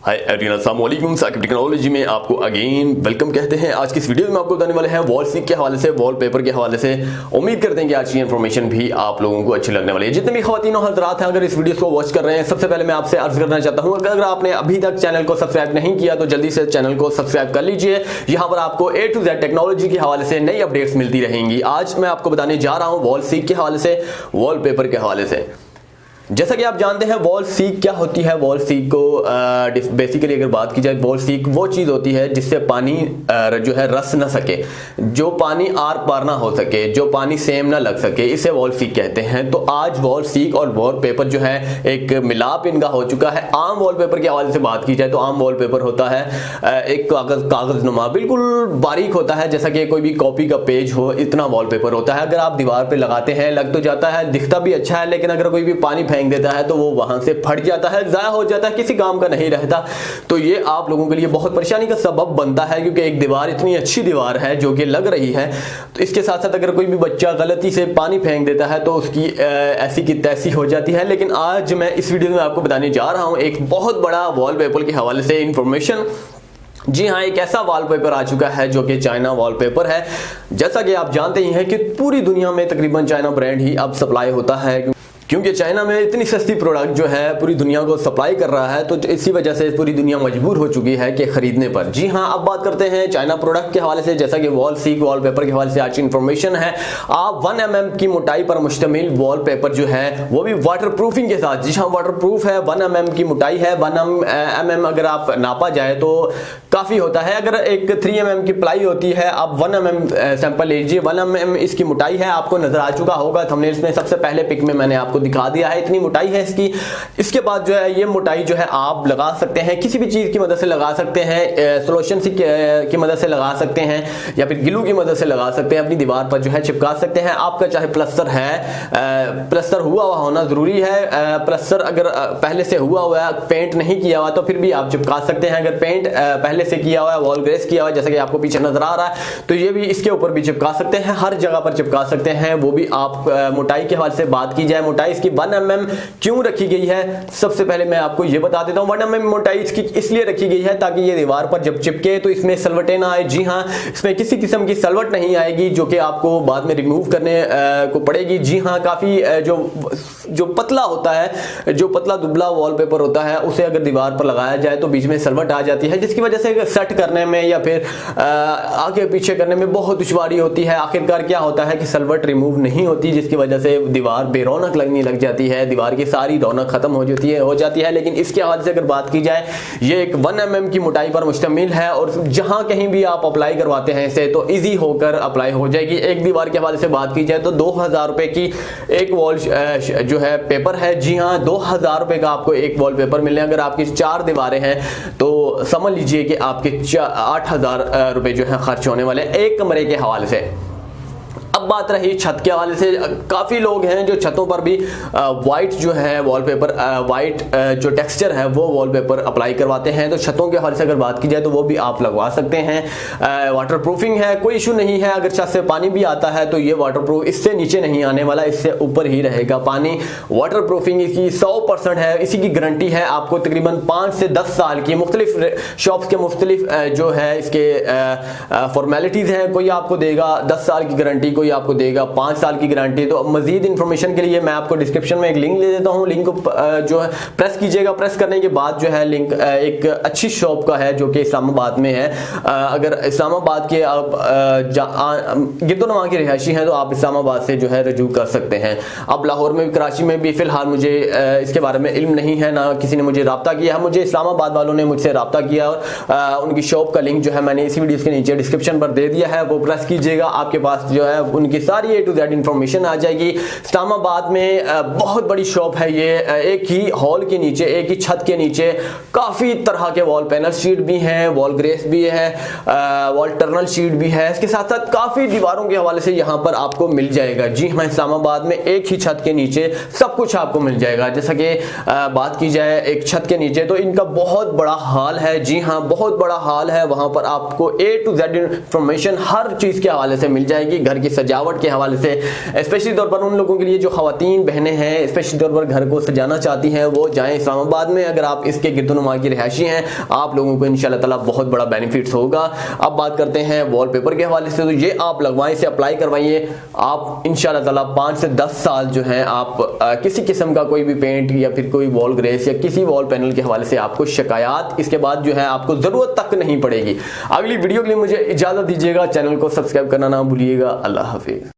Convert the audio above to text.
Hi everyone, अस्सलाम वालेकुम। Saqib technology में आपको अगेन वेलकम कहते हैं। आज की इस वीडियो में आपको बताने वाले हैं वॉल सीक के हवाले से, वॉलपेपर के हवाले से। उम्मीद करते हैं कि आज की इन्फॉर्मेशन भी आप लोगों को अच्छी लगने वाली है। जितने भी ख्वातीन और हज़रात हैं, अगर इस वीडियो को वॉच कर रहे हैं, सबसे पहले मैं आपसे अर्ज करना चाहता हूँ, अगर आपने अभी तक चैनल को सब्सक्राइब नहीं किया तो जल्दी से चैनल को सब्सक्राइब कर लीजिए। यहाँ पर आपको A to Z टेक्नोलॉजी के हवाले से नई अपडेट्स मिलती रहेंगी। आज मैं आपको बताने जा रहा हूँ वॉल सीक के हवाले से, वॉलपेपर के हवाले से। जैसा कि आप जानते हैं वॉल सीक क्या होती है। वॉल सीक को बेसिकली अगर बात की जाए, वॉल सीक वो चीज़ होती है जिससे पानी जो है रस ना सके, जो पानी आर पार ना हो सके, जो पानी सेम ना लग सके, इसे वॉल सीक कहते हैं। तो आज वॉल सीक और वॉलपेपर जो है एक मिलाप इनका हो चुका है। आम वॉलपेपर के हवाले से बात की जाए तो आम वॉलपेपर होता है एक कागज़नुमा, बिल्कुल बारीक होता है, जैसा कि कोई भी कॉपी का पेज हो, इतना वॉलपेपर होता है। अगर आप दीवार पर लगाते हैं लग तो जाता है, दिखता भी अच्छा है, लेकिन अगर कोई भी पानी फेंक देता है तो वो वहां से फट जाता है, ज़ाया हो जाता है, किसी काम का नहीं रहता। तो ये आप लोगों के लिए बहुत परेशानी का सबब बनता है, क्योंकि एक दीवार इतनी अच्छी दीवार है जो कि लग रही है, तो इसके साथ साथ अगर कोई भी बच्चा गलती से पानी फेंक देता है तो उसकी ऐसी की तैसी हो जाती है। लेकिन आज मैं इस वीडियो में आपको बताने जा रहा हूं एक बहुत बड़ा वॉलपेपर के हवाले से इंफॉर्मेशन। जी हाँ, एक ऐसा वॉलपेपर आ चुका है जो कि चाइना वॉलपेपर है। जैसा कि आप जानते ही हैं कि पूरी दुनिया में तकरीबन चाइना ब्रांड ही अब सप्लाई होता है, क्योंकि चाइना में इतनी सस्ती प्रोडक्ट जो है पूरी दुनिया को सप्लाई कर रहा है, तो इसी वजह से पूरी दुनिया मजबूर हो चुकी है कि खरीदने पर। जी हाँ, अब बात करते हैं चाइना प्रोडक्ट के हवाले से। जैसा कि वॉल सीक वॉलपेपर के हवाले से आज की इन्फॉर्मेशन है। आप 1 mm की मोटाई पर मुश्तमिल वॉलपेपर जो है वो भी वाटर प्रूफिंग के साथ। जी हाँ, वाटर प्रूफ है, 1 mm की मोटाई है। 1 mm अगर आप नापा जाए तो काफ़ी होता है। अगर एक 3 mm की प्लाई होती है, आप 1 mm सैंपल लीजिए, 1 mm इसकी मोटाई है। आपको नजर आ चुका होगा थंबनेल्स में, सबसे पहले पिक में मैंने आपको दिखा दिया है, इतनी मोटाई है इसकी। इसके बाद जो है ये मोटाई जो है आप लगा सकते हैं, किसी भी चीज की मदद से लगा सकते हैं, सोल्यूशन की मदद से लगा सकते हैं, या फिर ग्लू की मदद से लगा सकते हैं, अपनी दीवार पर जो है चिपका सकते हैं। आपका चाहे प्लस्तर है, प्लस्तर हुआ होना जरूरी है। प्लस्तर अगर पहले से हुआ है, पेंट नहीं किया हुआ, तो फिर भी आप चिपका सकते हैं। अगर पेंट पहले से किया हुआ है, वॉल ग्रेस किया हुआ है, जैसे कि आपको पीछे नजर आ रहा है, तो ये भी इसके ऊपर भी चिपका सकते हैं, हर जगह पर चिपका सकते हैं। वो भी आप मोटाई के हवाले से बात की जाए, मोटाई इसकी 1 mm क्यों रखी गई है, सबसे पहले मैं आपको यह बता देता हूं। 1 mm मोटाई इसकी इसलिए रखी गई है ताकि ये दीवार पर जब चिपके तो इसमें सलवटें ना आए। जी हां, इसमें किसी किस्म की सलवट नहीं आएगी जो कि आपको बाद में रिमूव करने को पड़ेगी। जी हां, काफी जो पतला होता है, जो पतला दुबला वॉलपेपर होता है, उसे अगर दीवार पर लगाया जाए तो बीच में सलवट आ जाती है, जिसकी वजह से सेट करने में या फिर आगे पीछे करने में बहुत दुश्वारी होती है। आखिरकार क्या होता है कि सलवट रिमूव नहीं होती, जिसकी वजह से दीवार बेरौनक लगने लग जाती है, दीवार की सारी रौनक खत्म हो जाती है। लेकिन इसके हवाले से अगर बात की जाए, ये एक 1 mm की मोटाई पर मुश्तमिल है, और जहां कहीं भी आप अप्लाई करवाते हैं इसे तो इजी होकर अप्लाई हो जाएगी। एक दीवार के हवाले से बात की जाए तो 2000 रुपए की एक वॉल जो है पेपर है। जी हाँ, 2000 रुपए का आपको एक वॉल पेपर मिलने। अगर आपकी 4 दीवारें हैं तो समझ लीजिए कि आपके 8000 रुपए जो है खर्च होने वाले एक कमरे के हवाले से। अब बात रही छत के हवाले से, काफ़ी लोग हैं जो छतों पर भी वाइट जो है वॉलपेपर, वाइट जो टेक्सचर है वो वॉलपेपर अप्लाई करवाते हैं। तो छतों के हवाले से अगर बात की जाए तो वो भी आप लगवा सकते हैं। वाटर प्रूफिंग है, कोई इशू नहीं है। अगर छत से पानी भी आता है तो ये वाटर प्रूफ इससे नीचे नहीं आने वाला, इससे ऊपर ही रहेगा पानी। वाटर प्रूफिंग इसकी 100% है, इसी की गारंटी है आपको तकरीबन 5 से 10 साल की। मुख्तलिफ शॉप्स के मुख्तलिफ जो है इसके फॉर्मेलिटीज़ हैं। कोई आपको देगा 10 साल की गारंटी, कोई आपको देगा 5 साल की गारंटी। तो मजीद इंफॉर्मेशन के लिए मैं आपको डिस्क्रिप्शन में एक लिंक दे देता हूं, लिंक को जो है प्रेस कीजिएगा। प्रेस करने के बाद जो है लिंक एक अच्छी शॉप का है जो कि इस्लामाबाद में है। अगर इस्लामाबाद के आप गिरदोनवा के रिहायशी हैं तो आप इस्लामाबाद से जो है रजू कर सकते हैं। अब लाहौर में भी, कराची में भी फिलहाल मुझे इसके बारे में इल्म नहीं है, ना किसी ने मुझे रब्ता किया है। मुझे इस्लामाबाद वालों ने मुझसे रब्ता किया और उनकी शॉप का लिंक जो है मैंने इसी वीडियो के नीचे डिस्क्रिप्शन पर दे दिया है, वो प्रेस कीजिएगा। आपके पास जो है उनकी सारी A to Z इंफॉर्मेशन आ जाएगी। इस्लामाबाद में बहुत बड़ी शॉप है ये, एक ही हॉल के नीचे, एक ही छत के नीचे काफ़ी तरह के वॉल पैनल शीट भी हैं, वॉल ग्रेस भी है, वॉल टर्नल शीट भी है। इसके साथ साथ काफ़ी दीवारों के हवाले से यहाँ पर आपको मिल जाएगा। जी हाँ, इस्लामाबाद में एक ही छत के नीचे सब कुछ आपको मिल जाएगा। जैसा कि बात की जाए एक छत के नीचे, तो इनका बहुत बड़ा हॉल है। जी हाँ, बहुत बड़ा हॉल है, वहाँ पर आपको A to Z इंफॉर्मेशन हर चीज़ के हवाले से मिल जाएगी। घर की सजावट के हवाले से, स्पेशली तौर पर उन लोगों के लिए जो खवातीन बहनें हैं, स्पेशली तौर पर घर को सजाना चाहती हैं, वो जाएं इस्लामाबाद में। अगर आप इसके गिरदोनुमा की रिहायशी हैं, आप लोगों को इंशाल्लाह ताला बहुत बड़ा बेनिफिट्स होगा। अब बात करते हैं वॉलपेपर के हवाले से, तो ये आप लगवाएं, इसे अप्लाई करवाइए। आप इंशाल्लाह ताला 5 से 10 साल जो है आप किसी किस्म का कोई भी पेंट या फिर कोई वॉल ग्रेस या किसी वॉल पैनल के हवाले से आपको शिकायत इसके बाद जो है आपको जरूरत तक नहीं पड़ेगी। अगली वीडियो के लिए मुझे इजाजत दीजिएगा, चैनल को सब्सक्राइब करना ना भूलिएगा। अल्लाह हाफिज।